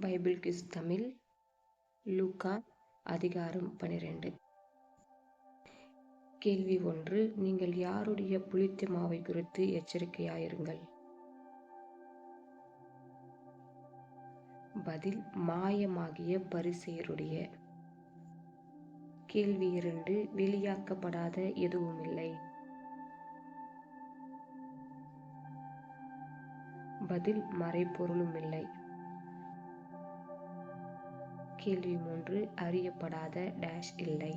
Bible kiss Tamil லூக்கா அதிகாரம் 12. கேள்வி 1. நீங்கள் யாருடைய புளித்த மாவை குறித்து எச்சரிக்கையாயிருங்கள்? பதில் மாயமாகிய பரிசேயருடைய. கேள்வி 2. வெளியாக்கப்படாத எதுவுமில்லை. பதில் மறைபொருளுமில்லை. கேள்வி 3. அறியப்படாத டேஷ் இல்லை.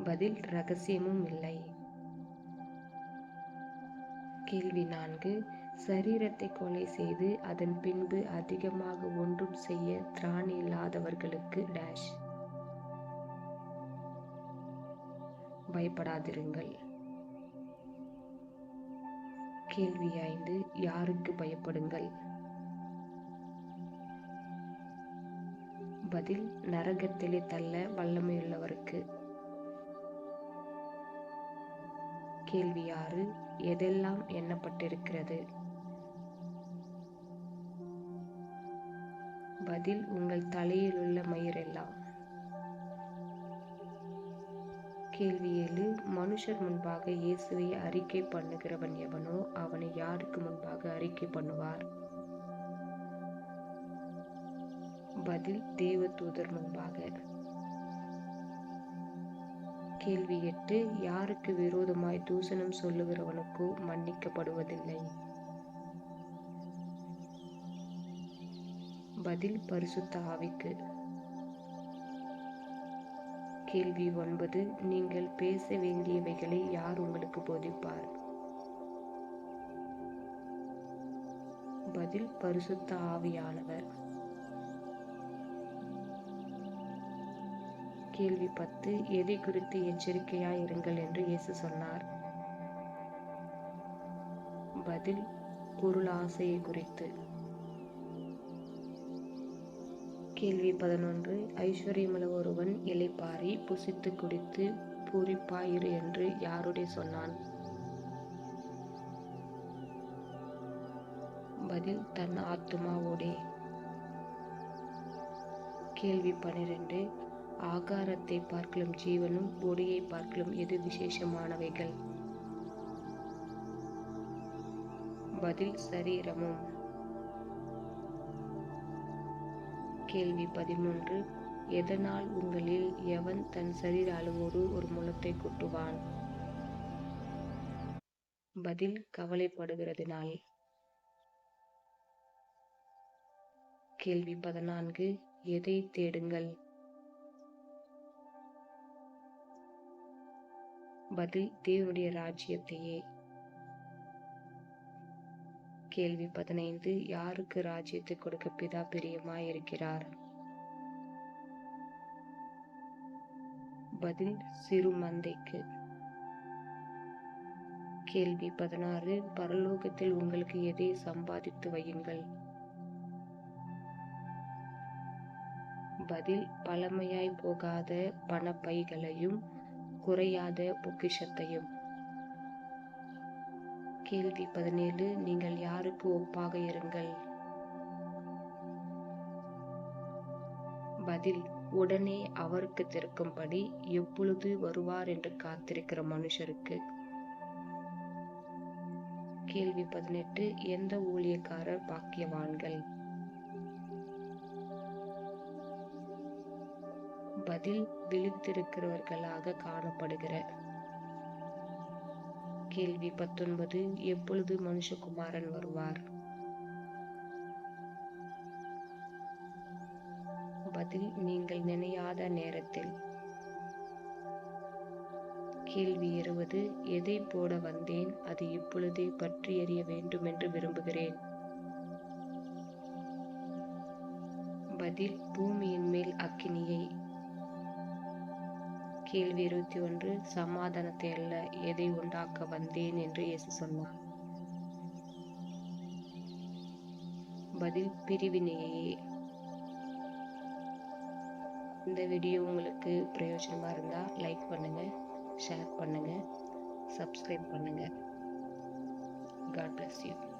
பதில் இரகசியமும் இல்லை. கேள்வி 4. சரீரத்தை கொலை செய்து அதன் பின்பு அதிகமாக ஒன்றும் செய்ய திராணி இல்லாதவர்களுக்கு டேஷ். பயப்படாதிருங்கள். கேள்வி 5. யாருக்கு பயப்படுங்கள்? பதில் நரகத்திலே தள்ள வல்லமையுள்ளவருக்கு. கேள்வி 6. எதெல்லாம் எண்ணப்பட்டிருக்கிறது? பதில் உங்கள் தலையில் உள்ள மயிரெல்லாம். கேள்வி 7. மனுஷர் முன்பாக இயேசுவை அறிக்கை பண்ணுகிறவன் எவனோ அவனை யாருக்கு முன்பாக அறிக்கை பண்ணுவார்? பதில் தேவதூதர் முன்பாக. கேள்வி 8. யாருக்கு விரோதமாய் தூஷணம் சொல்லுகிறவனுக்கோ மன்னிக்கப்படுவதில்லை? பதில் பரிசுத்த ஆவிக்கு. கேள்வி 9. நீங்கள் பேச வேண்டியவைகளை யார் உங்களுக்கு போதிப்பார்? பதில் பரிசுத்த ஆவியானவர். கேள்வி 10. எதை குறித்து எச்சரிக்கையாய் இருங்கள் என்று இயேசு சொன்னார்? பதில் பொருளாசையை குறித்து. கேள்வி 11. ஐஸ்வர்யமுள்ள ஒருவன் இளைப்பாறி புசித்து குடித்து பூரிப்பாயிரு என்று யாருடைய சொன்னான்? பதில் தன் ஆத்துமாவோடே. கேள்வி 12. ஆகாரத்தை பார்க்கலும் ஜீவனும் ஒடியை பார்க்கலும் எது விசேஷமானவைகள்? பதில் சரீரமும். கேள்வி 13. எதனால் உங்களில் எவன் தன் சரீர அளவோடு ஒரு முழத்தை கொட்டுவான்? பதில் கவலைப்படுகிறதினால். கேள்வி 14. எதை தேடுங்கள்? பதில் தேவனுடைய ராஜ்யத்தையே. கேள்வி 15. யாருக்கு ராஜ்யத்தை கொடுக்க பிதா பிரியமாய் இருக்கிறார்? பதில் சிறு மந்தைக்கு. கேள்வி 16. பரலோகத்தில் உங்களுக்கு எதை சம்பாதித்து வையுங்கள்? பதில் பழமையாய் போகாத பணப்பைகளையும் குறையாத பொக்கிஷத்தையும். கேள்வி 17. நீங்கள் யாருக்கு ஒப்பாக இருங்கள்? பதில் உடனே அவருக்கு திருக்கும்படி எப்பொழுது வருவார் என்று காத்திருக்கிற மனுஷருக்கு. கேள்வி 18. எந்த ஊழியக்காரர் பாக்கியவான்கள்? பதில் விழித்திருக்கிறவர்களாக காணப்படுகிற. கேள்வி 19. எப்பொழுது மனுஷகுமாரன் வருவார்? பதில் நீங்கள் நினையாத நேரத்தில். கேள்வி 20. எதை போட வந்தேன் அது இப்பொழுதே பற்றி எறிய வேண்டும் என்று விரும்புகிறேன்? பதில் பூமியின் மேல் அக்கினியை. கேள்வி 21. சமாதானத்தை அல்ல எதை உண்டாக்க வந்தேன் என்று இயேசு சொன்னார்? பதில் பிரிவினையே. இந்த வீடியோ உங்களுக்கு பிரயோஜனமா இருந்தா லைக் பண்ணுங்க, ஷேர் பண்ணுங்க, சப்ஸ்கிரைப் பண்ணுங்க. God bless you.